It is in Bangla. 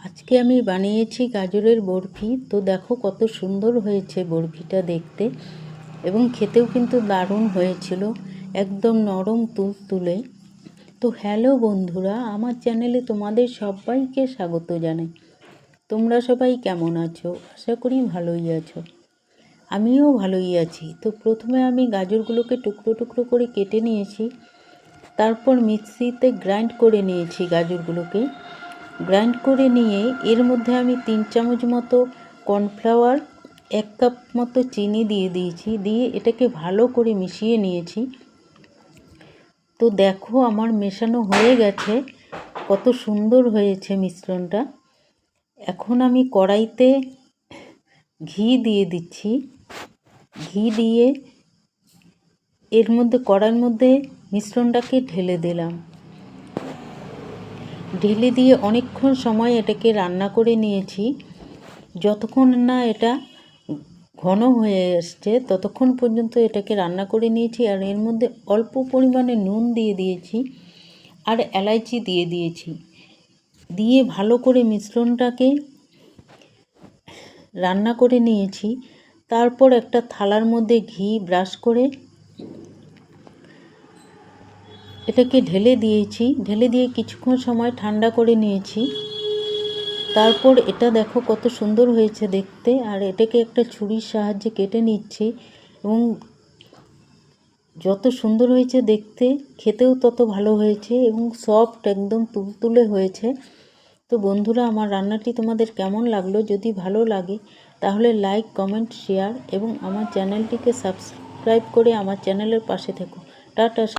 আজকে আমি বানিয়েছি গাজরের বরফি। তো দেখো কত সুন্দর হয়েছে বরফিটা দেখতে, এবং খেতেও কিন্তু দারুণ হয়েছিল, একদম নরম তুলতুলে। তো হ্যালো বন্ধুরা, আমার চ্যানেলে তোমাদের সবাইকে স্বাগত জানাই। তোমরা সবাই কেমন আছো? আশা করি ভালোই আছো। আমিও ভালোই আছি। তো প্রথমে আমি গাজরগুলোকে টুকরো টুকরো করে কেটে নিয়েছি, তারপর মিক্সিতে গ্রাইন্ড করে নিয়েছি গাজরগুলোকে। গ্রাইন্ড করে নিয়ে এর মধ্যে আমি 3 চামচ মতো কর্নফ্লাওয়ার, 1 কাপ মতো চিনি দিয়ে দিয়েছি, দিয়ে এটাকে ভালো করে মিশিয়ে নিয়েছি। তো দেখো আমার মেশানো হয়ে গেছে, কত সুন্দর হয়েছে মিশ্রণটা। এখন আমি কড়াইতে ঘি দিয়ে দিচ্ছি। ঘি দিয়ে এর মধ্যে কড়াইয়ের মধ্যে মিশ্রণটাকে ঢেলে দিলাম। ঢেলে দিয়ে অনেকক্ষণ সময় এটাকে রান্না করে নিয়েছি। যতক্ষণ না এটা ঘন হয়ে আসছে ততক্ষণ পর্যন্ত এটাকে রান্না করে নিয়েছি। আর এর মধ্যে অল্প পরিমাণে নুন দিয়ে দিয়েছি আর এলাইচি দিয়ে দিয়েছি। দিয়ে ভালো করে মিশ্রণটাকে রান্না করে নিয়েছি। তারপর একটা থালার মধ্যে ঘি ব্রাশ করে এটাকে ঢেলে দিয়েছি। ঢেলে দিয়ে কিছুক্ষণ সময় ঠান্ডা করে নিয়েছি। তারপর এটা দেখো কত সুন্দর হয়েছে দেখতে। আর এটাকে একটা ছুরির সাহায্যে কেটে নিচ্ছি, এবং যত সুন্দর হয়েছে দেখতে, খেতেও তত ভালো হয়েছে এবং সফট একদম তুলতুলে হয়েছে। তো বন্ধুরা, আমার রান্নাটি তোমাদের কেমন লাগলো? যদি ভালো লাগে তাহলে লাইক, কমেন্ট, শেয়ার এবং আমার চ্যানেলটিকে সাবস্ক্রাইব করে আমার চ্যানেলের পাশে থেকো। টাটা।